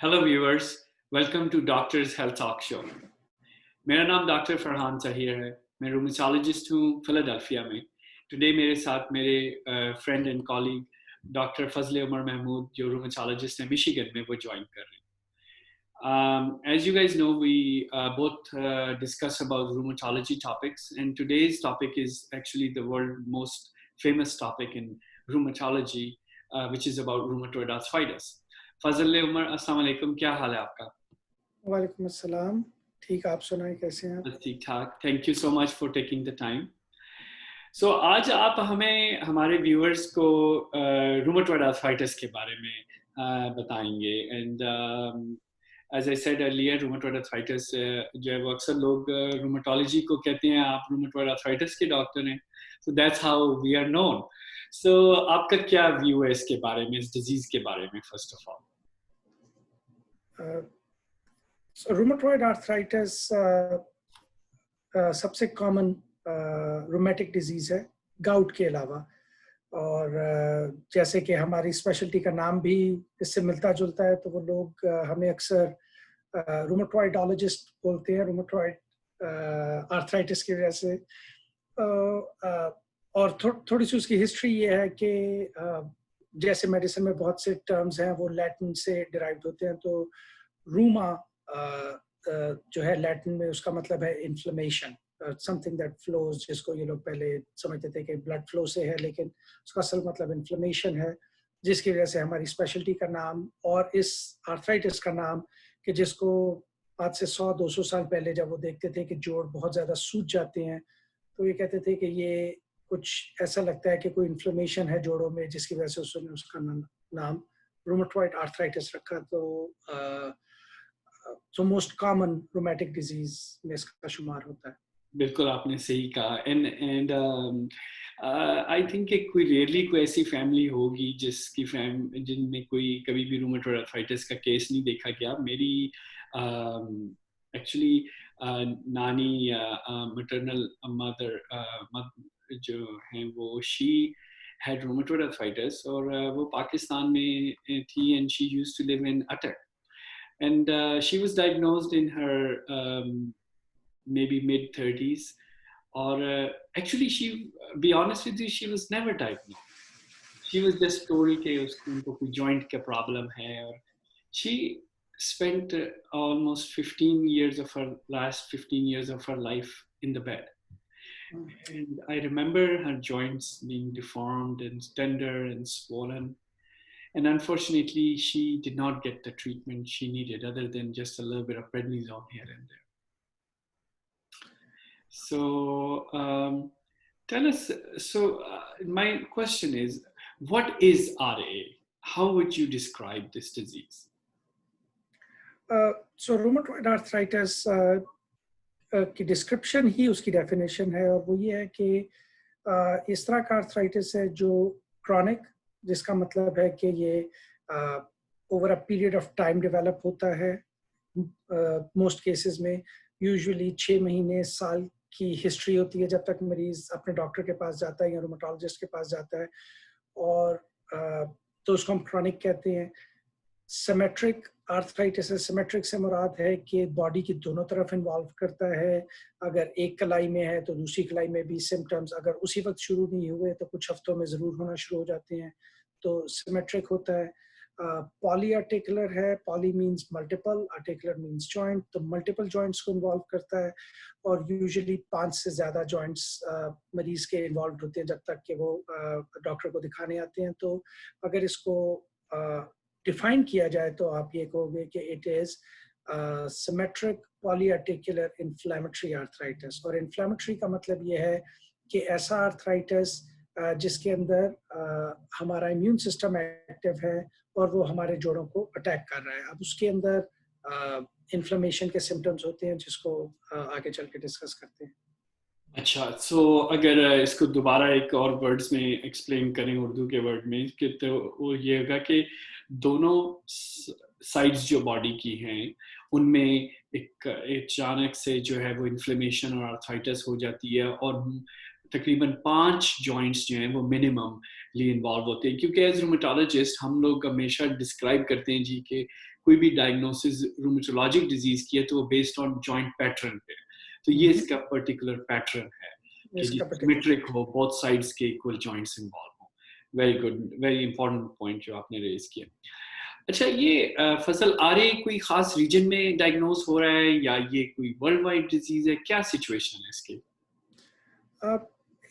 Hello viewers, welcome to Doctor's Health Talk Show. मेरा नाम doctor Farhan तहीर है. मैं रूमेटोलॉजिस्ट हूँ फिलाडेल्फिया में. टुडे मेरे साथ मेरे फ्रेंड एंड कॉलीग डॉक्टर फजल उमर महमूद जो रूमेटोलॉजिस्ट हैं मिशिगन में वो ज्वाइन कर रहे हैं. As you guys know, we both discuss about rheumatology topics, and today's topic is actually the world's most famous topic in rheumatology, which is about rheumatoid arthritis. फजल उमर, अस्सलाम वालेकुम, क्या हाल है आपका? वालेकुम अस्सलाम. ठीक, आप सुनाएं कैसे हैं? बस ठीक ठाक. Thank you so much for taking the time. So आज आप हमें हमारे व्यूअर्स को रूमेटॉइड आर्थराइटिस के बारे में बताएंगे. And as I said earlier, rheumatoid arthritis जो है वो अक्सर लोग रूमेटोलॉजी को कहते हैं आप रूमेटॉइड आर्थराइटिस के डॉक्टर हैं. So that's how we are known. So आपका क्या व्यू है इसके बारे में, इस डिजीज के बारे में? First of all, rheumatoid arthritis सबसे कॉमन रूमेटिक डिजीज है गाउट के अलावा. और जैसे कि हमारी स्पेशलिटी का नाम भी इससे मिलता जुलता है, तो वो लोग हमें अक्सर रूमेटॉइडोलॉजिस्ट बोलते हैं रूमेटॉइड आर्थराइटिस की वजह से. और थोड़ी सी उसकी हिस्ट्री ये है कि जैसे मेडिसिन में बहुत से टर्म्स हैं वो लैटिन से डिराइव्ड होते हैं. तो रूमा जो है लैटिन में उसका मतलब है इन्फ्लेमेशन, समथिंग दैट फ्लोज, जिसको ये लोग पहले समझते थे कि ब्लड फ्लो से है, लेकिन उसका असल मतलब इन्फ्लेमेशन है, जिसकी वजह से हमारी स्पेशलिटी का नाम और इस आर्थराइटिस का नाम, कि जिसको आज से 100-200 साल पहले जब वो देखते थे कि जोड़ बहुत ज़्यादा सूज जाते हैं, तो ये कहते थे कि ये कुछ ऐसा लगता है कि कोई इन्फ्लेमेशन है जोड़ों में, जिसकी वजह से उसने उसका नाम रूमेटॉइड आर्थराइटिस रखा. तो मोस्ट कॉमन रूमेटिक डिजीज में इसका शुमार होता है. बिल्कुल आपने सही कहा. एंड आई थिंक कि कोई रेयरली कोई ऐसी फैमिली होगी जिनमें कोई कभी भी रूमेटॉइड आर्थराइटिस का केस नहीं देखा गया. मेरी एक्चुअली नानी मैटरनल मदर जो हैं वो शी had rheumatoid arthritis, और वो पाकिस्तान में थी, and she used to live in Attock, and she was diagnosed in her maybe mid-30s, or actually she, be honest with you, she was never diagnosed. She was just told कि उनको कोई joint का problem है, और she spent almost 15 years of her last 15 years of her life in the bed. And I remember her joints being deformed and tender and swollen. And unfortunately, she did not get the treatment she needed other than just a little bit of prednisone here and there. So tell us, my question is, what is RA? How would you describe this disease? So rheumatoid arthritis की description ही उसकी definition है, और वो ये है कि इस तरह का आर्थराइटिस है जो क्रॉनिक, जिसका मतलब है कि ये over a period of time develop होता है. मोस्ट केसेस में यूजुअली 6 महीने साल की हिस्ट्री होती है जब तक मरीज अपने डॉक्टर के पास जाता है या रूमेटोलॉजिस्ट के पास जाता है, और तो उसको हम क्रॉनिक कहते हैं. सिमेट्रिक आर्थराइटिस है. सिमेट्रिक से मुराद है कि बॉडी की दोनों तरफ इन्वॉल्व करता है. अगर एक कलाई में है तो दूसरी कलाई में भी सिम्टम्स अगर उसी वक्त शुरू नहीं हुए तो कुछ हफ्तों में ज़रूर होना शुरू हो जाते हैं, तो सिमेट्रिक होता है. पॉली आर्टिकुलर है. Poly means multiple, articular means joint, तो मल्टीपल जॉइंट्स को इन्वॉल्व करता है, और यूजुअली 5 से ज़्यादा जॉइंट्स मरीज़ के इन्वॉल्व होते हैं जब तक कि वो डॉक्टर को दिखाने आते हैं. तो अगर इसको डिफाइन किया जाए तो आप ये कहोगे कि it is symmetric polyarticular inflammatory arthritis. और इन्फ्लेमेटरी का मतलब ये है कि ऐसा आर्थराइटिस जिसके अंदर हमारा इम्यून सिस्टम एक्टिव है और वो हमारे जोड़ों को अटैक कर रहा है. अब उसके अंदर इन्फ्लेमेशन के सिम्टम्स होते हैं जिसको आगे चल के डिस्कस करते हैं. अच्छा, सो अगर इसको दोबारा एक और वर्ड्स में एक्सप्लेन करें उर्दू के वर्ड में, कि तो वो ये होगा कि दोनों साइड्स जो बॉडी की हैं उनमें एक अचानक से जो है वो इन्फ्लेमेशन और आर्थराइटिस हो जाती है, और तकरीबन 5 जॉइंट्स जो हैं वो मिनिममली इन्वॉल्व होते हैं, क्योंकि एज रूमेटोलॉजिस्ट हम लोग हमेशा डिस्क्राइब करते हैं जी कि कोई भी डायग्नोसिस रूमेटोलॉजिक डिजीज की है तो वो बेस्ड ऑन जॉइंट पैटर्न पे, तो ये इसका पर्टिकुलर पैटर्न है कि जी सिमेट्रिक हो, बोथ साइड्स के इक्वल जॉइंट्स इन्वॉल्व हो। Very good, very important point जो आपने रेज किया। अच्छा, ये फसल आरे कोई खास रीजन में डायग्नोस हो रहा है या ये कोई वर्ल्ड वाइड डिजीज है, क्या सिचुएशन है इसकी?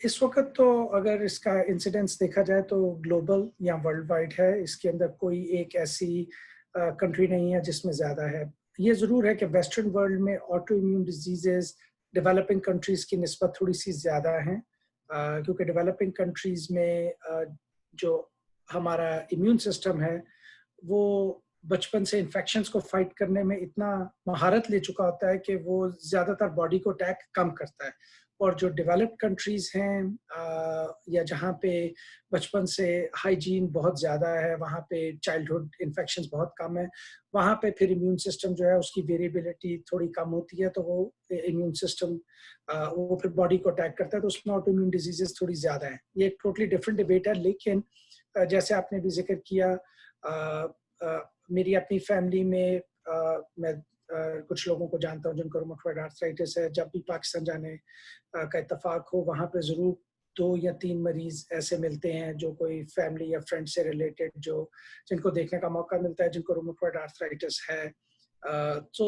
इस वक्त तो अगर इसका इंसिडेंस देखा जाए तो ग्लोबल या वर्ल्ड वाइड है, इसके अंदर कोई एक ऐसी कंट्री नहीं है जिसमें ज़्यादा है। ये ज़रूर है कि वेस्टर्न वर्ल्ड में auto immune diseases developing countries की निस्बत थोड़ी सी ज़्यादा हैं, क्योंकि डेवलपिंग कंट्रीज़ में जो हमारा इम्यून सिस्टम है वो बचपन से इन्फेक्शंस को फाइट करने में इतना महारत ले चुका होता है कि वो ज़्यादातर बॉडी को अटैक कम करता है। और जो डेवलप्ड कंट्रीज़ हैं या जहाँ पे बचपन से हाइजीन बहुत ज़्यादा है, वहाँ पे चाइल्डहुड इन्फेक्शंस बहुत कम है, वहाँ पे फिर इम्यून सिस्टम जो है उसकी वेरिएबिलिटी थोड़ी कम होती है, तो वो इम्यून सिस्टम वो फिर बॉडी को अटैक करता है, तो उसमें ऑटो इम्यून डिजीजेस थोड़ी ज़्यादा हैं। ये एक टोटली डिफरेंट डिबेट है, लेकिन जैसे आपने भी जिक्र किया, मेरी अपनी फैमिली में मैं कुछ लोगों को जानता हूँ जिनको रूमेटॉइड आर्थराइटिस है। जब भी पाकिस्तान जाने का इत्तेफाक हो, वहाँ पे ज़रूर 2 या 3 मरीज ऐसे मिलते हैं जो कोई फैमिली या फ्रेंड से रिलेटेड जो जिनको देखने का मौका मिलता है जिनको रूमेटॉइड आर्थराइटिस है। तो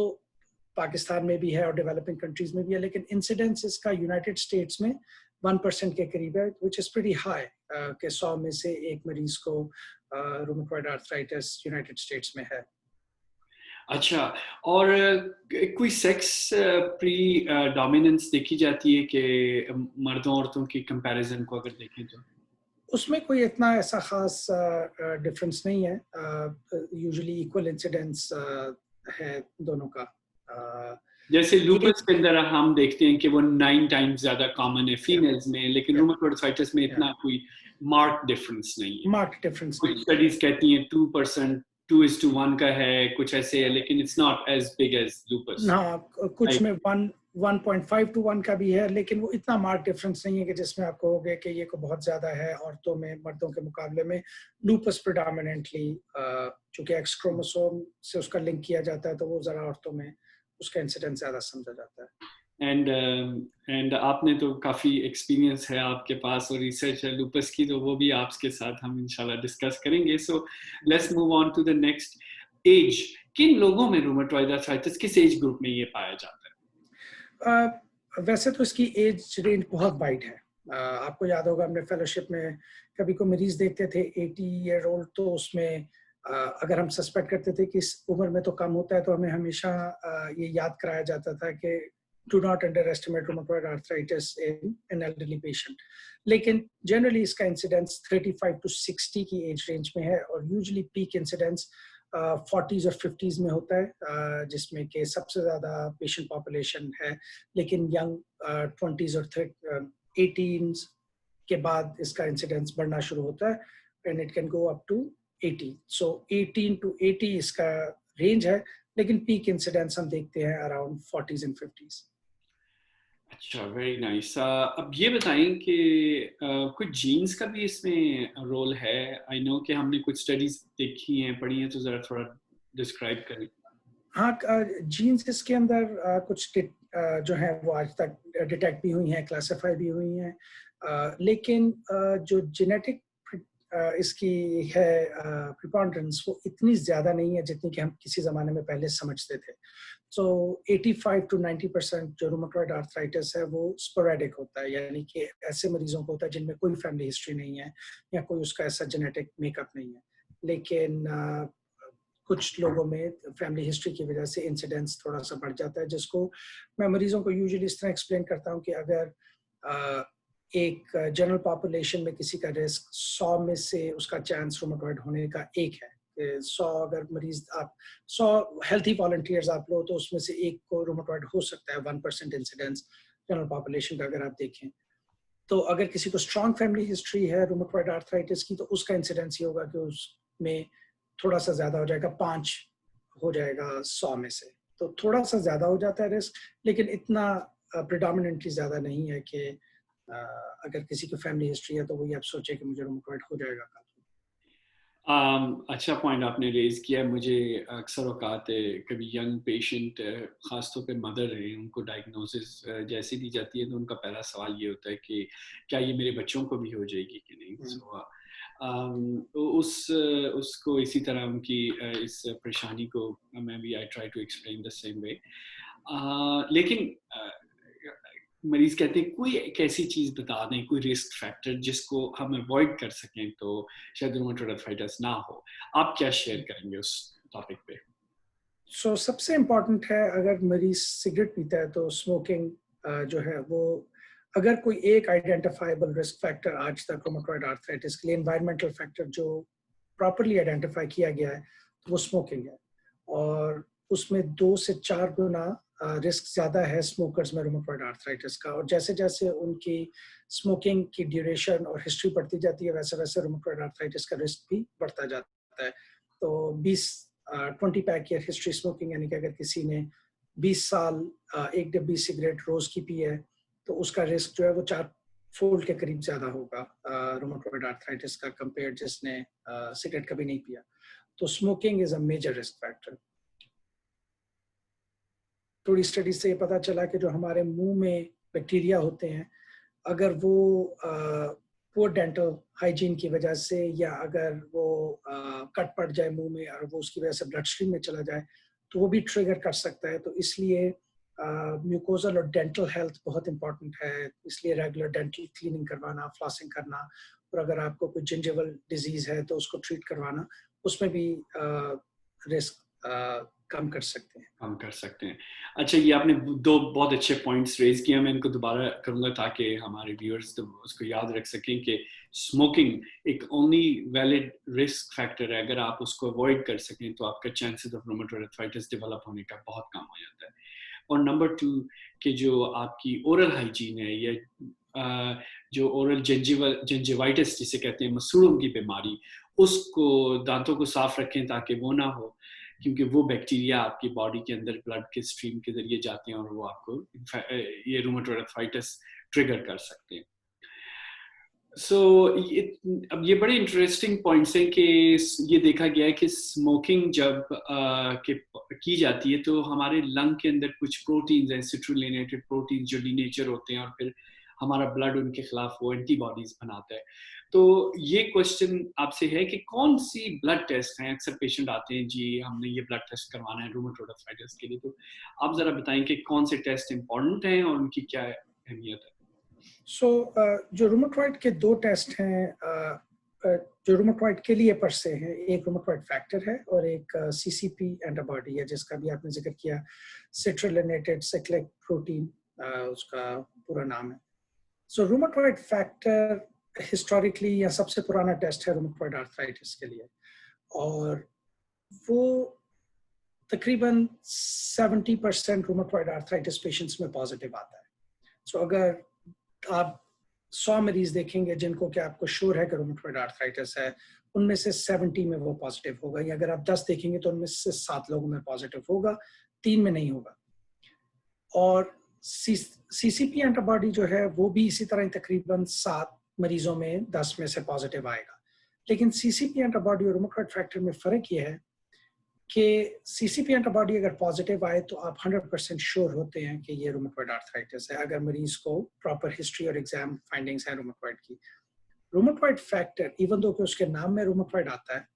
पाकिस्तान में भी है और डेवलपिंग कंट्रीज में भी है, लेकिन इंसिडेंस इसका यूनाइटेड स्टेट्स में 1% के करीब है, विच इज़ प्रीटी हाई कि 100 में से एक मरीज को रूमेटॉइड आर्थराइटिस यूनाइटेड स्टेट्स में है। अच्छा, और कोई सेक्स प्री डोमिनेंस देखी जाती है कि मर्दों औरतों की कंपैरिजन को अगर देखें तो? उसमें कोई इतना ऐसा खास डिफरेंस नहीं है, यूजुअली इक्वल इंसिडेंस है दोनों का। जैसे लूपस के अंदर हम देखते हैं कि वो 9 टाइम्स ज्यादा कॉमन है फीमेल्स में, लेकिन रूमेटॉइड आर्थराइटिस में इतना कोई मार्क डिफरेंस नहीं है। मार्क डिफरेंस कुछ स्टडीज कहती हैं 2%, 2:1 का है, कुछ ऐसे है, लेकिन it's not as big as lupus. हाँ, कुछ में 1.5 to 1 का भी है, लेकिन वो इतना मार्क डिफरेंस नहीं है कि जिसमें आप कहोगे कि ये को बहुत ज्यादा है औरतों में मर्दों के मुकाबले में। लूपस प्रेडोमिनेंटली चूंकि एक्स क्रोमोसोम से उसका लिंक किया जाता है, तो वो जरा औरतों में उसका इंसिडेंस ज्यादा समझा जाता है। एंड आपने तो काफी एक्सपीरियंस है आपके पास और रिसर्च है लूपस की, तो वो भी आपके साथ हम इंशाल्लाह डिस्कस करेंगे। So let's move on to the next. Age, किन लोगों में रूमेटॉइड आर्थराइटिस किस एज ग्रुप में ये पाया जाता है? वैसे तो इसकी एज रेंज बहुत वाइड है। आपको याद होगा हमने फेलोशिप में कभी को मरीज देखते थे 80 ईयर ओल्ड, तो उसमें अगर हम सस्पेक्ट करते थे कि इस उम्र में तो कम होता है, तो हमें हमेशा ये याद कराया जाता था कि do not under estimate rheumatoid arthritis in an elderly patient. लेकिन जनरली इसका इंसिडेंस 35 to 60 की एज रेंज में है, और यूजुअली पीक इंसिडेंस 40s और 50s में होता है, जिसमें कि सबसे ज़्यादा पेशेंट पॉपुलेशन है। लेकिन यंग 20s और 18s के बाद इसका इंसिडेंस बढ़ना शुरू होता है, and it can go up to 80। सो 18 to 80 इसका रेंज है, लेकिन पीक इंसिडेंस हम देखते हैं अराउंड 40s and 50s। अच्छा, वेरी नाइस। अब ये बताएं कि कुछ जीन्स का भी इसमें रोल है? आई नो कि हमने कुछ स्टडीज देखी हैं, पढ़ी हैं, तो जरा थोड़ा डिस्क्राइब करें। हाँ, जीन्स इसके अंदर कुछ जो है वो आज तक डिटेक्ट भी हुई हैं, क्लासिफाई भी हुई हैं, लेकिन जो जेनेटिक इसकी है प्रिपॉन्डरेंस वो इतनी ज़्यादा नहीं है जितनी कि हम किसी ज़माने में पहले समझते थे। सो 85 to 90% जो रूमेटॉइड आर्थराइटिस है वो स्पोरेडिक होता है, यानी कि ऐसे मरीजों को होता है जिनमें कोई फैमिली हिस्ट्री नहीं है या कोई उसका ऐसा जेनेटिक मेकअप नहीं है। लेकिन कुछ लोगों में फैमिली हिस्ट्री की वजह से इंसिडेंस थोड़ा सा बढ़ जाता है, जिसको मैं मरीजों को यूजुअली इस तरह एक्सप्लेन करता हूँ कि अगर एक जनरल पॉपुलेशन में किसी का रिस्क 100 में से उसका चांस रूमेटॉइड होने का 1 है। 100 अगर मरीज आप 100 हेल्थी वॉलंटियर्स आप लो, तो उसमें से एक को रूमेटॉइड हो सकता है। 1% इंसिडेंस जनरल पॉपुलेशन का अगर आप देखें, तो अगर किसी को स्ट्रॉन्ग फैमिली हिस्ट्री है रूमेटॉइड आर्थराइटिस की, तो उसका इंसिडेंस ये होगा कि उसमें थोड़ा सा ज्यादा हो जाएगा, 5 हो जाएगा 100 में से। तो थोड़ा सा ज्यादा हो जाता है रिस्क, लेकिन इतना प्रिडोमिनेंटली ज्यादा नहीं है कि अगर किसी की फैमिली हिस्ट्री है तो वही आप सोचे कि मुझे रूमेटॉइड हो जाएगा कल। अच्छा पॉइंट आपने रेज किया। मुझे अक्सर औकात कभी यंग पेशेंट, ख़ासतौर पे मदर है, उनको डायग्नोसिस जैसी दी जाती है तो उनका पहला सवाल ये होता है कि क्या ये मेरे बच्चों को भी हो जाएगी कि नहीं। तो उसको इसी तरह उनकी इस परेशानी को मैं भी I try to explain the same way. लेकिन मरीज कहते हैं कोई एक ऐसी चीज बता दें, कोई रिस्क फैक्टर जिसको हम अवॉइड कर सकें तो शायद रूमेटॉइड आर्थराइटिस ना हो। आप क्या शेयर करेंगे उस टॉपिक पे? सबसे इम्पोर्टेंट है, अगर मरीज सिगरेट पीता है तो स्मोकिंग जो है वो, अगर कोई एक आइडेंटिफाइबल रिस्क फैक्टर आज तक रूमेटॉइड आर्थराइटिस के लिए, एनवायरमेंटल फैक्टर जो प्रॉपरली आइडेंटिफाई किया गया है, तो वो स्मोकिंग है। और उसमें 2 से 4 गुना रिस्क ज़्यादा है स्मोकर्स में रूमेटॉइड आर्थराइटिस का। और जैसे जैसे उनकी स्मोकिंग की ड्यूरेशन और हिस्ट्री बढ़ती जाती है, वैसे वैसे रूमेटॉइड आर्थराइटिस का रिस्क भी बढ़ता जाता है। तो 20 पैक ईयर हिस्ट्री स्मोकिंग, यानी कि अगर किसी ने 20 साल एक डब्बी सिगरेट रोज की पी है तो उसका रिस्क जो है वो 4 फोल्ड के करीब ज्यादा होगा रूमेटॉइड आर्थराइटिस का, कंपेयर जिसने सिगरेट कभी नहीं पिया। तो smoking is a major risk factor. थोड़ी स्टडी से ये पता चला कि जो हमारे मुंह में बैक्टीरिया होते हैं, अगर वो पुअर डेंटल हाइजीन की वजह से, या अगर वो कट पड़ जाए मुंह में और वो उसकी वजह से ब्लड स्ट्रीम में चला जाए, तो वो भी ट्रिगर कर सकता है। तो इसलिए म्यूकोजल और डेंटल हेल्थ बहुत इंपॉर्टेंट है। इसलिए रेगुलर डेंटल क्लीनिंग करवाना, फ्लॉसिंग करना, और अगर आपको कोई जिंजिवल डिजीज है तो उसको ट्रीट करवाना, उसमें भी रिस्क कम कर सकते हैं। कम कर सकते हैं। अच्छा, ये आपने 2 बहुत अच्छे पॉइंट्स रेज किए, मैं इनको दोबारा करूंगा ताकि हमारे व्यूअर्स तो उसको याद रख सकें कि स्मोकिंग एक ओनली वैलिड रिस्क फैक्टर है। अगर आप उसको अवॉइड कर सकें तो आपका chances of rheumatoid arthritis develop होने का बहुत कम हो जाता है। और नंबर 2 कि जो आपकी ओरल हाइजीन है, या जो ओरल जिंजिवाइटिस जिसे कहते हैं, मसूड़ों की बीमारी, उसको दांतों को साफ रखें ताकि वो ना हो, क्योंकि वो बैक्टीरिया आपकी बॉडी के अंदर ब्लड के स्ट्रीम के जरिए जाते हैं और वो आपको ये रूमेटॉइड आर्थराइटिस ट्रिगर कर सकते हैं। अब ये बड़े इंटरेस्टिंग पॉइंट्स हैं कि ये देखा गया है कि स्मोकिंग जब की जाती है तो हमारे लंग के अंदर कुछ प्रोटीन्स हैं, सिट्रुलिनेटेड प्रोटीन्स, जो डीनेचर होते हैं और फिर हमारा ब्लड उनके खिलाफ वो एंटीबॉडीज बनाता है। तो ये क्वेश्चन आपसे है कि कौन सी ब्लड टेस्ट हैं, अक्सर पेशेंट आते हैं जी हमने ये ब्लड टेस्ट करवाना है रूमेटॉइड आर्थराइटिस के लिए, तो आप जरा बताएं कि कौन से टेस्ट इंपॉर्टेंट हैं और उनकी क्या अहमियत है? जो रूमेटॉइड के 2 टेस्ट हैं जो रूमेटॉइड के लिए पर से हैं, एक रूमेटॉइड फैक्टर है और एक सीसीपी एंटीबॉडी है, जिसका भी आपने जिक्र किया, सिट्रुलिनेटेड साइक्लिक प्रोटीन उसका पूरा नाम है। रूमेटॉइड फैक्टर हिस्टोरिकली या सबसे पुराना टेस्ट है रूमेटॉइड आर्थराइटिस के लिए, और वो तकरीबन 70% रूमेटॉइड आर्थराइटिस पेशेंट्स में पॉजिटिव आता है। अगर आप 100 मरीज देखेंगे जिनको कि आपको श्योर है कि रूमेटॉइड आर्थराइटिस है, उनमें से 70 में वो पॉजिटिव होगा, या अगर आप 10 देखेंगे तो उनमें से 7 लोगों में पॉजिटिव होगा, 3 में नहीं होगा। और सीसीपी एंटीबॉडी जो है वो भी इसी तरह तकरीबन 7 मरीजों में 10 में से पॉजिटिव आएगा। लेकिन सीसीपी एंटीबॉडी और रूमेटॉइड फैक्टर में फ़र्क ये है कि सीसीपी एंटीबॉडी अगर पॉजिटिव आए तो आप 100% श्योर होते हैं कि ये रूमेटॉइड आर्थराइटिस है, अगर मरीज को प्रॉपर हिस्ट्री और एग्जाम फाइंडिंग्स है रूमेटॉइड की। रूमेटॉइड फैक्टर, इवन दो कि उसके नाम में रूमेटॉइड आता है,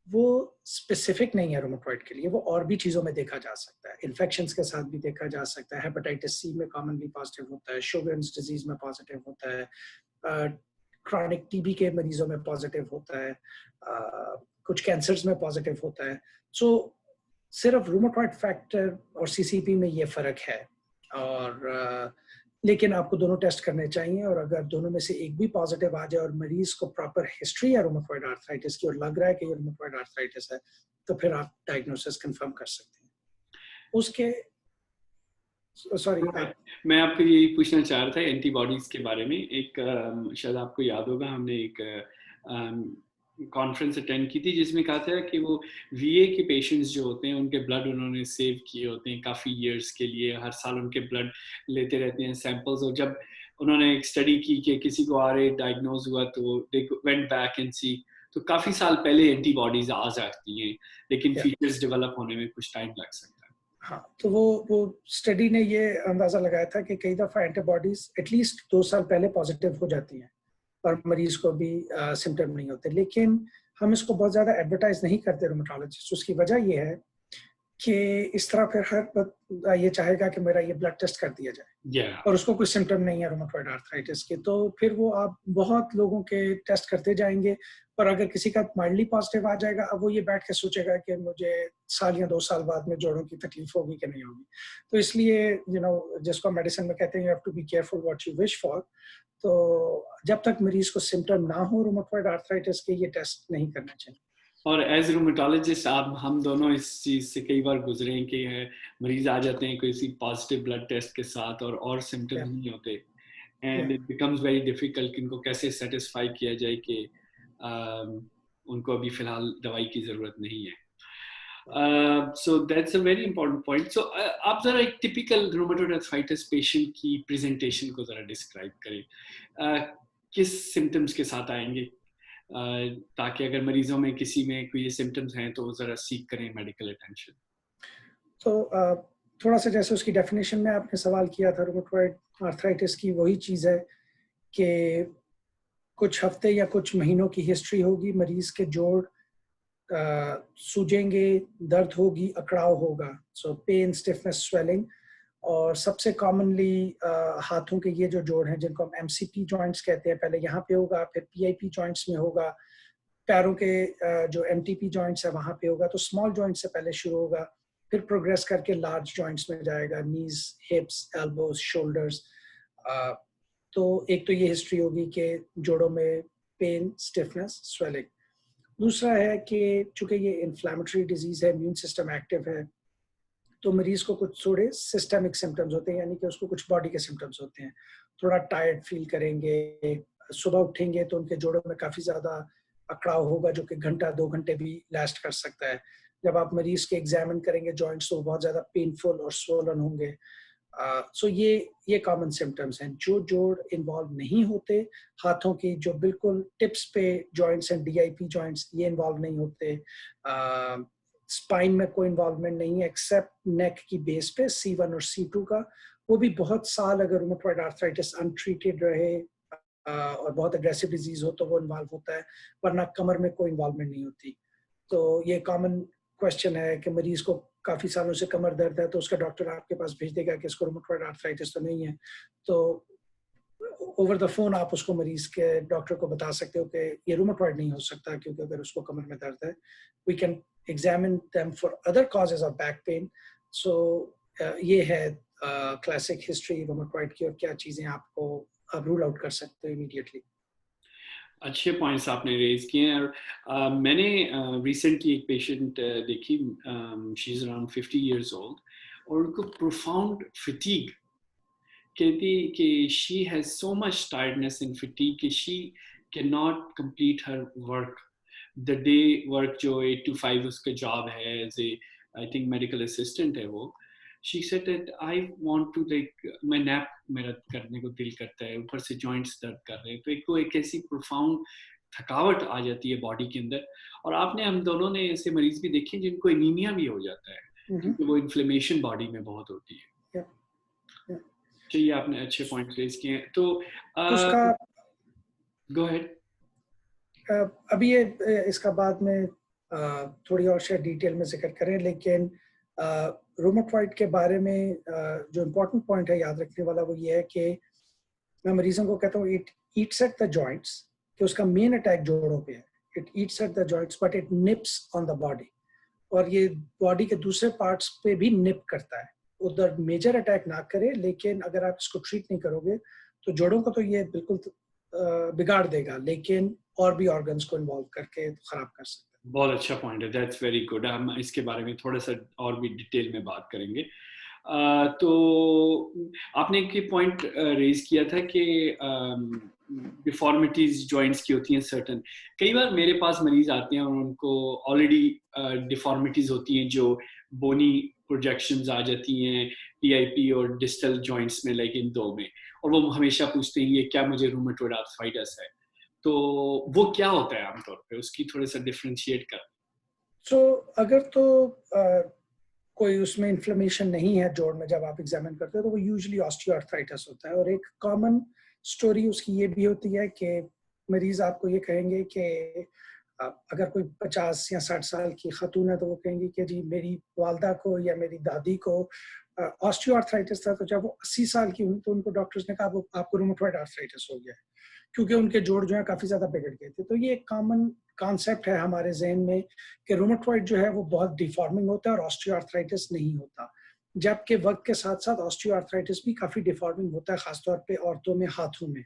वो स्पेसिफिक नहीं है रूमेटॉइड के लिए, वो और भी चीज़ों में देखा जा सकता है। इन्फेक्शंस के साथ भी देखा जा सकता है, हेपेटाइटिस सी में कॉमनली पॉजिटिव होता है, शोगर्स डिजीज में पॉजिटिव होता है, क्रॉनिक टीबी के मरीजों में पॉजिटिव होता है, कुछ कैंसर्स में पॉजिटिव होता है। सिर्फ रूमेटॉइड फैक्टर और सीसीपी में ये फ़र्क है, और लेकिन आपको दोनों टेस्ट करने चाहिए, और अगर दोनों में से एक भी पॉजिटिव आ जाए और मरीज को प्रॉपर हिस्ट्री है रूमेटॉइड आर्थराइटिस की और लग रहा है कि ये रूमेटॉइड आर्थराइटिस है, तो फिर आप डायग्नोसिस कंफर्म कर सकते हैं। उसके सॉरी, मैं आपको यही पूछना चाह रहा था एंटीबॉडीज के बारे में। एक शायद आपको याद होगा, हमने एक कॉन्फ्रेंस अटेंड की थी जिसमें कहा था कि वो वीए के पेशेंट्स जो होते हैं उनके ब्लड उन्होंने सेव किए होते हैं काफ़ी ईयर्स के लिए, हर साल उनके ब्लड लेते रहते हैं सैंपल्स, और जब उन्होंने एक स्टडी की कि किसी को RA डायग्नोज हुआ तो दे वेंट बैक एंड सी, तो काफी साल पहले एंटीबॉडीज आ जाती हैं, लेकिन Yeah. फीचर्स डेवलप होने में कुछ टाइम लग सकता है। हाँ, तो वो स्टडी ने ये अंदाजा लगाया था कि कई दफा एंटीबॉडीज एटलीस्ट 2 साल पहले पॉजिटिव हो जाती हैं और मरीज को भी सिम्टम नहीं होते, लेकिन हम इसको बहुत ज्यादा एडवर्टाइज नहीं करते रूमेटोलॉजिस्ट। उसकी वजह ये है कि इस तरह फिर हर ये चाहेगा कि मेरा ये ब्लड टेस्ट कर दिया जाए और उसको कोई सिम्टम नहीं है रूमेटॉइड आर्थराइटिस के, तो फिर वो आप बहुत लोगों के टेस्ट करते जाएंगे और अगर किसी का माइल्डली पॉजिटिव आ जाएगा, अब वो ये बैठ के सोचेगा कि मुझे साल या 2 साल बाद में जोड़ों की तकलीफ होगी कि नहीं होगी। तो इसलिए जिसको मेडिसिन में कहते हैं you have to be careful what you wish for. तो जब तक मरीज को सिम्टम ना हो रूमेटॉइड आर्थराइटिस के, ये टेस्ट नहीं करना चाहिए। और एज रूमेटोलॉजिस्ट आप हम दोनों इस चीज से कई बार गुजरे हैं कि मरीज आ जाते हैं किसी पॉजिटिव ब्लड टेस्ट के साथ और सिम्टम्स नहीं होते, and it becomes very difficult कि इनको कैसे सेटिस्फाई किया जाए कि उनको अभी फिलहाल दवाई की जरूरत नहीं है। So that's a very important point. So आप जरा एक टिपिकल रूमेटॉइड आर्थराइटिस पेशेंट की प्रेजेंटेशन को जरा डिस्क्राइब करें। किस सिम्टम्स के साथ आएंगे, ताकि अगर मरीजों में किसी में कोई सिम्टम्स हैं तो जरा सीख करें मेडिकल अटेंशन। तो थोड़ा सा जैसे उसकी डेफिनेशन में आपने सवाल किया था, रूमेटॉइड आर्थराइटिस की वही चीज है कि कुछ हफ्ते या कुछ महीनों की हिस्ट्री होगी, मरीज के जोड़ सूजेंगे, दर्द होगी, अकड़ाव होगा, सो पेन, स्टिफनेस, स्वेलिंग, और सबसे कॉमनली हाथों के ये जो जोड़ हैं जिनको हम MCP जॉइंट्स कहते हैं, पहले यहाँ पे होगा, फिर PIP जॉइंट्स में होगा, पैरों के जो MTP जॉइंट्स है वहाँ पे होगा। तो स्मॉल जॉइंट से पहले शुरू होगा, फिर प्रोग्रेस करके लार्ज जॉइंट्स में जाएगा, नीज, हिप्स, एल्बोज, शोल्डर्स। तो एक तो ये हिस्ट्री होगी कि जोड़ों में पेन, स्टिफनेस, स्वेलिंग। दूसरा है कि चूंकि ये इन्फ्लेमेटरी डिजीज है, इम्यून सिस्टम एक्टिव है, तो मरीज को कुछ थोड़े सिस्टमिक सिम्टम्स होते हैं, यानी कि उसको कुछ बॉडी के सिम्टम्स होते हैं। थोड़ा टायर्ड फील करेंगे, सुबह उठेंगे तो उनके जोड़ों में काफ़ी ज़्यादा अकड़ाव होगा जो कि घंटा 2 घंटे भी लास्ट कर सकता है। जब आप मरीज के एग्जामिन करेंगे जॉइंट्स तो बहुत ज़्यादा पेनफुल और स्वोलन होंगे। सो ये कॉमन सिम्टम्स हैं। जो जोड़ इन्वॉल्व नहीं होते, हाथों की जो बिल्कुल टिप्स पे जॉइंट्स हैं, DIP जॉइंट्स, ये इन्वॉल्व नहीं होते। स्पाइन में कोई इन्वॉल्वमेंट नहीं है एक्सेप्ट नेक की बेस पे C1 और C2 का, वो भी बहुत साल अगर रूमेटॉइड आर्थराइटिस अनट्रीटेड रहे और बहुत अग्रेसिव डिजीज हो तो वो इन्वॉल्व होता है, वरना कमर में कोई इन्वॉल्वमेंट नहीं होती। तो ये कॉमन क्वेश्चन है कि मरीज को काफी सालों से कमर दर्द है तो उसका डॉक्टर आपके पास भेज देगा कि इसको रूमेटॉइड आर्थराइटिस तो नहीं है, तो ओवर द फोन आप उसको मरीज के डॉक्टर को बता सकते हो कि ये रूमेटॉइड नहीं हो सकता, क्योंकि अगर उसको कमर में दर्द है we can examine them for other causes of back pain. So ये है क्लासिक हिस्ट्री रूमेटॉइड की और क्या चीजें आपको आप रूल आउट कर सकते हो इमीडिएटली। अच्छे पॉइंट्स आपने रेज किए हैं। और मैंने रिसेंटली एक पेशेंट देखी, she is around 50 years old, और उनको प्रोफाउंड फटीग कहती कि she has so much tiredness and fatigue कि she can not complete her work, the day work जो 8 to 5 उसका जॉब है, as a I think medical assistant है वो। She said that I want to मैं nap मेरा करने को दिल करता है, ऊपर से जॉइंट्स दर्द कर रहे हैं, तो एक ऐसी प्रोफाउंड थकावट आ जाती है बॉडी के अंदर। और आपने हम दोनों ने ऐसे मरीज भी देखे जिनको एनीमिया भी हो जाता है, क्योंकि वो इन्फ्लेमेशन बॉडी में बहुत होती है। चाहिए आपने अच्छे पॉइंट रेज किए हैं। तो उसका गो अहेड। अभी ये इसका बाद में थोड़ी और शायद डिटेल में जिक्र करें, लेकिन रूमेटॉइड के बारे में जो इम्पोर्टेंट पॉइंट है याद रखने वाला वो ये है कि मैं मरीजों को कहता हूँ it eats at the joints, कि उसका मेन अटैक जोड़ों पे है। It eats at the joints but it nips on the body, और ये बॉडी के दूसरे पार्ट्स पे भी निप करता है। उधर मेजर अटैक ना करे, लेकिन अगर आप इसको ट्रीट नहीं करोगे तो जोड़ों को तो ये बिल्कुल बिगाड़ देगा, लेकिन और भी ऑर्गन्स को इन्वॉल्व करके खराब कर सकता है। बहुत अच्छा पॉइंट है, दैट्स वेरी गुड। हम इसके बारे में थोड़ा सा और भी डिटेल में बात करेंगे। तो आपने एक पॉइंट रेज किया था कि डिफॉर्मिटीज जॉइंट्स की होती हैं सर्टन। कई बार मेरे पास मरीज आते हैं और उनको ऑलरेडी डिफॉर्मिटीज होती हैं जो बोनी प्रोजेक्शंस आ जाती हैं PIP और डिस्टल जॉइंट्स में, लाइक इन दो में, और वो हमेशा पूछते हैं ये क्या मुझे रूमेटॉइड आर्थराइटिस है, तो वो क्या होता है आमतौर पे, उसकी थोड़ा सा डिफरेंशिएट कर। सो अगर तो कोई उसमें इन्फ्लेमेशन नहीं है जोड़ में, जब आप एग्जामिन करते हो तो वो यूजुअली ऑस्टियोआर्थराइटिस होता है। और एक कॉमन स्टोरी उसकी ये भी होती है कि मरीज आपको ये कहेंगे कि अगर कोई 50 या 60 साल की खातून है तो वो कहेंगी कि जी मेरी वालदा को या मेरी दादी को ऑस्टियोआर्थराइटिस था, तो जब वो 80 साल की हुई तो उनको डॉक्टर्स ने कहा आपको रूमेटॉइड आर्थराइटिस हो गया है, क्योंकि उनके जोड़ जो है काफी ज्यादा बिगड़ गए थे। तो ये एक कॉमन कॉन्सेप्ट है हमारे जहन में कि रूमेटॉइड जो है वो बहुत डिफॉर्मिंग होता है और ऑस्टियोआर्थराइटिस नहीं होता, जबकि वक्त के साथ साथ ऑस्टियोआर्थराइटिस भी काफी डिफॉर्मिंग होता है, खासतौर पे औरतों में, हाथों में।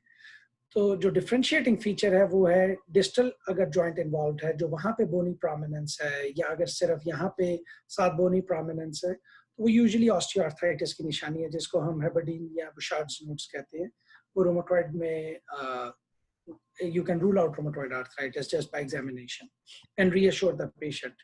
तो जो डिफरेंशिएटिंग फीचर है वो है डिस्टल अगर जॉइंट इन्वॉल्व है, जो वहां पे बोनी प्रोमिनेंस है, या अगर सिर्फ यहाँ पे साथ बोनी प्रोमिनेंस है, तो वो यूजुअली ऑस्टियोआर्थराइटिस की निशानी है, जिसको हम हेबर्डीन या बुशार्ड्स नोड्स कहते हैं। वो रूमेटॉइड में you can rule out rheumatoid arthritis just by examination and reassure the patient.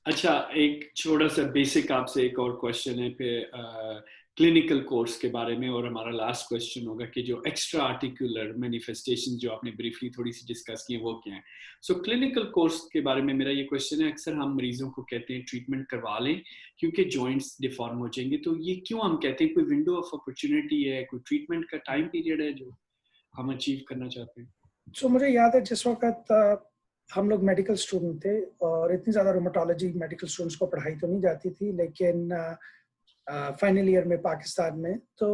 अच्छा, एक छोटा सा बेसिक आपसे एक और क्वेश्चन है फिर क्लिनिकल कोर्स के बारे में, और हमारा लास्ट क्वेश्चन होगा कि जो एक्स्ट्रा आर्टिकुलर मैनिफेस्टेशन जो आपने ब्रीफली थोड़ी सी डिस्कस की है वो क्या है। सो क्लिनिकल कोर्स के बारे में मेरा ये क्वेश्चन है, अक्सर हम मरीजों को कहते हैं ट्रीटमेंट करवा लें क्योंकि जॉइंट्स डिफॉर्म हो जाएंगे, तो ये क्यों हम कहते हैं? कोई विंडो ऑफ अपॉर्चुनिटी है, कोई ट्रीटमेंट का टाइम पीरियड है जो हम अचीव करना चाहते हैं? So मुझे याद है जिस वक्त हम लोग मेडिकल स्टूडेंट थे, और इतनी ज़्यादा रोमेटोलॉजी मेडिकल स्टूडेंट्स को पढ़ाई तो नहीं जाती थी, लेकिन फाइनल ईयर में पाकिस्तान में तो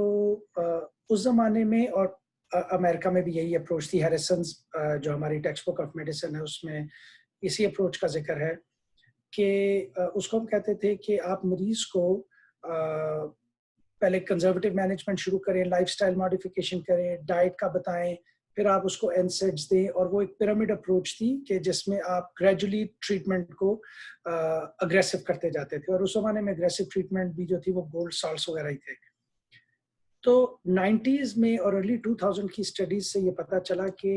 उस ज़माने में, और अमेरिका में भी यही अप्रोच थी। हैरिसन्स जो हमारी टेक्स्ट बुक ऑफ मेडिसिन है उसमें इसी अप्रोच का जिक्र है कि उसको हम कहते थे कि आप मरीज को पहले कंजर्वेटिव मैनेजमेंट शुरू करें, लाइफस्टाइल मॉडिफिकेशन करें, डाइट का बताएं, फिर आप उसको एनसेड्स दें। और वो एक पिरामिड अप्रोच थी कि जिसमें आप ग्रेजुअली ट्रीटमेंट को अग्रेसिव करते जाते थे, और उस जमाने में अग्रेसिव ट्रीटमेंट भी जो थी वो गोल्ड सॉल्ट्स वगैरह ही थे। तो 90s में और अर्ली 2000 की स्टडीज से ये पता चला कि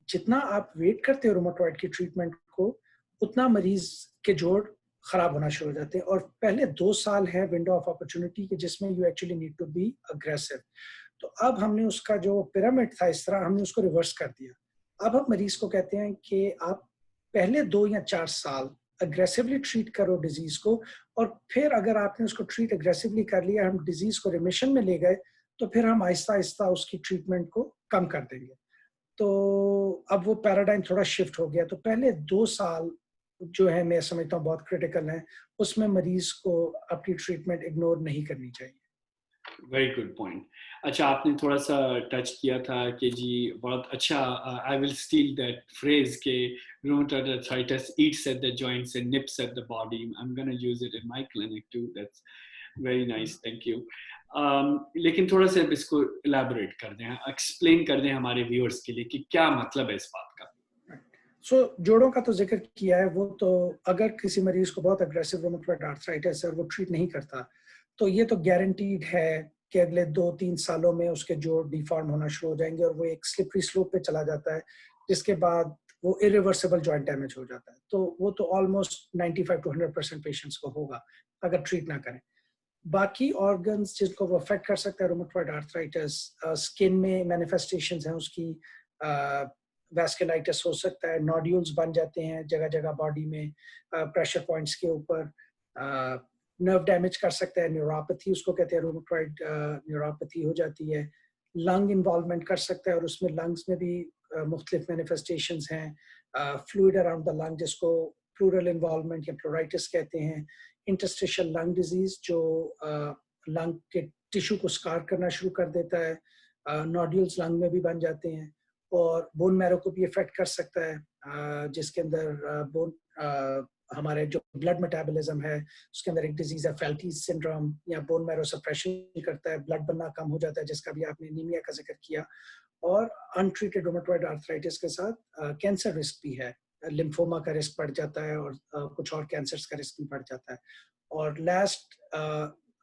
जितना आप वेट करते हो रूमेटॉइड की ट्रीटमेंट को, उतना मरीज के जोड़ खराब होना शुरू हो जाते हैं। और पहले 2 साल है विंडो ऑफ अपॉर्चुनिटी के जिसमें you actually need to be aggressive. तो अब हमने उसका जो पिरामिड था इस तरह हमने उसको रिवर्स कर दिया। अब हम मरीज को कहते हैं कि आप पहले 2 या 4 साल अग्रेसिवली ट्रीट करो डिजीज को, और फिर अगर आपने उसको ट्रीट अग्रेसिवली कर लिया, हम डिजीज को रिमिशन में ले गए, तो फिर हम आहिस्ता आहिस्ता उसकी ट्रीटमेंट को कम कर देंगे। तो अब वो पैराडाइम थोड़ा शिफ्ट हो गया। तो पहले 2 साल जो है मैं समझता हूँ बहुत क्रिटिकल है, उसमें मरीज को अपनी ट्रीटमेंट इग्नोर नहीं करनी चाहिए। Very good point. अच्छा, आपने थोड़ा सा टच किया था कि जी बहुत अच्छा, I will steal that phrase के rheumatoid arthritis eats at the joints and nips at the body. I am gonna use it in my clinic too. That's very nice, thank you. लेकिन थोड़ा सा इसको इलैबोरेट कर दें, explain कर दें हमारे व्यूअर्स के लिए कि क्या मतलब है इस बात का। जोड़ों का तो जिक्र किया है। वो तो अगर किसी मरीज को बहुत अग्रेसिव रूमेटॉइड आर्थराइटिस है और वो ट्रीट नहीं करता, तो ये तो गारंटीड है कि अगले 2-3 सालों में उसके जोड़ डिफॉर्म होना शुरू हो जाएंगे और वो एक स्लिपरी स्लोप पे चला जाता है, जिसके बाद वो इरिवर्सिबल जॉइंट डैमेज हो जाता है। तो वो तो ऑलमोस्ट 95 to 100% पेशेंट्स को होगा अगर ट्रीट ना करें। बाकी ऑर्गन्स जिनको वो अफेक्ट कर सकता है रूमेटॉइड आर्थराइटिस, स्किन में मैनिफेस्टेशंस हैं उसकी, वैस्कुलाइटिस हो सकता है, नोड्यूल्स बन जाते हैं जगह जगह बॉडी में, प्रेशर पॉइंट्स के ऊपर, नर्व डैमेज कर सकता है, न्यूरोपैथी उसको कहते हैं, रूमेटॉइड न्यूरोपैथी हो जाती है। लंग इन्वॉल्वमेंट कर सकता है और उसमें लंग्स में भी मुख्तलिफ मैनिफेस्टेशंस हैं, फ्लूइड अराउंड द लंग जिसको प्लूरल इन्वॉल्वमेंट या प्लोराइटिस कहते हैं, इंटरस्टिशियल लंग डिजीज जो लंग के टिश्यू को स्कार करना शुरू कर देता है, नोड्यूल्स लंग में भी बन जाते हैं, और बोन मैरो को भी इफेक्ट कर सकता है, जिसके अंदर बोन हमारे जो ब्लड मेटाबॉलिज्म है उसके अंदर एक डिजीज है फेल्टीज सिंड्रोम, या बोन मैरो सप्रेशन करता है, ब्लड बनना कम हो जाता है जिसका भी आपने एनीमिया का जिक्र किया। और अनट्रीटेड रूमेटॉइड आर्थराइटिस के साथ कैंसर रिस्क भी है, लिम्फोमा का रिस्क बढ़ जाता है और कुछ और कैंसर्स का रिस्क भी बढ़ जाता है। और लास्ट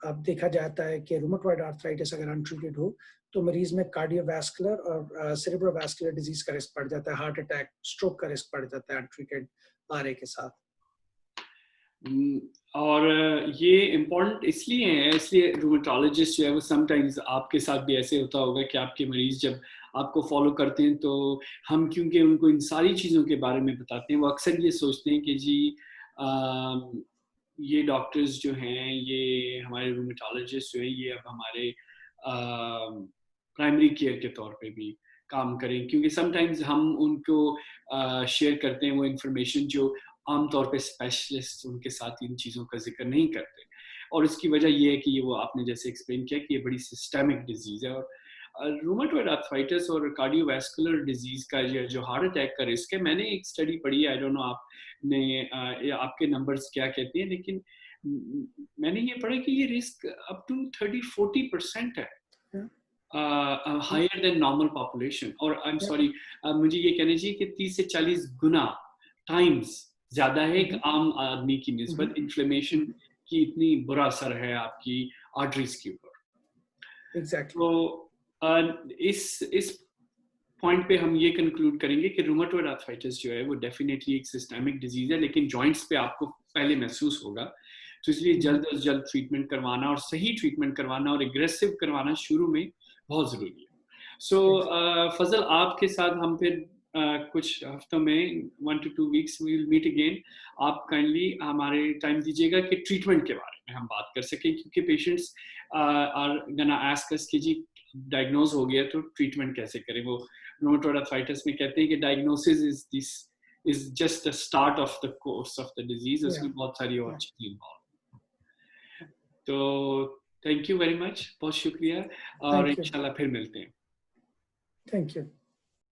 अब देखा जाता है कि रूमेटॉइड आर्थराइटिस अगर अनट्रीटेड हो तो मरीज में कार्डियोवैस्कुलर और सेरेब्रोवैस्कुलर डिजीज का रिस्क बढ़ जाता है, हार्ट अटैक, स्ट्रोक का रिस्क बढ़ जाता है अनट्रीटेड आरए के साथ। और ये इम्पोर्टेंट इसलिए है, इसलिए रूमेटोलॉजिस्ट जो है वो समटाइम्स आपके साथ भी ऐसे होता होगा कि आपके मरीज जब आपको फॉलो करते हैं तो हम क्योंकि उनको इन सारी चीज़ों के बारे में बताते हैं, वो अक्सर ये सोचते हैं कि जी ये डॉक्टर्स जो हैं, ये हमारे रूमेटोलॉजिस्ट जो हैं, ये अब हमारे प्राइमरी केयर के तौर पे भी काम करें, क्योंकि समटाइम्स हम उनको शेयर करते हैं वो इंफॉर्मेशन जो आमतौर पे स्पेशलिस्ट उनके साथ इन चीज़ों का जिक्र नहीं करते। और इसकी वजह ये है कि ये वो आपने जैसे एक्सप्लेन किया कि ये बड़ी सिस्टेमिक डिजीज़ है। और रूमेटॉइड आर्थराइटिस और कार्डियोवैस्कुलर डिजीज़ का जो हार्ट अटैक का रिस्क है, मैंने एक स्टडी पढ़ी है, आई डोंट नो आपने आपके नंबर्स क्या कहते हैं, लेकिन मैंने ये पढ़ा कि ये रिस्क अप टू 30-40% है, हायर देन नॉर्मल पॉपुलेशन। और आई एम सॉरी, मुझे ये कहना चाहिए कि 30 से 40 गुना टाइम्स ज्यादा है एक आम आदमी की निस्बत। इन्फ्लेमेशन की इतनी बुरा असर है आपकी आर्टरीज के ऊपर। Exactly. तो इस पॉइंट पे हम ये कंक्लूड करेंगे कि रूमेटॉइड आर्थराइटिस जो है वो डेफिनेटली एक सिस्टेमिक डिजीज है, लेकिन जॉइंट्स पे आपको पहले महसूस होगा, तो इसलिए जल्द से जल्द ट्रीटमेंट करवाना और सही ट्रीटमेंट करवाना और एग्रेसिव करवाना शुरू में बहुत जरूरी है। सो फजल, आपके साथ हम फिर कुछ हफ्तों में 1 to 2 weeks we will meet again। आप काइंडली हमारे टाइम दीजिएगा कि ट्रीटमेंट के बारे में हम बात कर सकें, क्योंकि patients are gonna ask us कि जी डायग्नोज हो गया तो ट्रीटमेंट कैसे करें। वो रूमेटॉइड आर्थराइटिस में कहते हैं कि diagnosis is just the start of the course of the disease। उसमें बहुत सारी और चीजें involved। तो थैंक यू वेरी मच, बहुत शुक्रिया, और इंशाल्लाह फिर मिलते हैं। Thank you.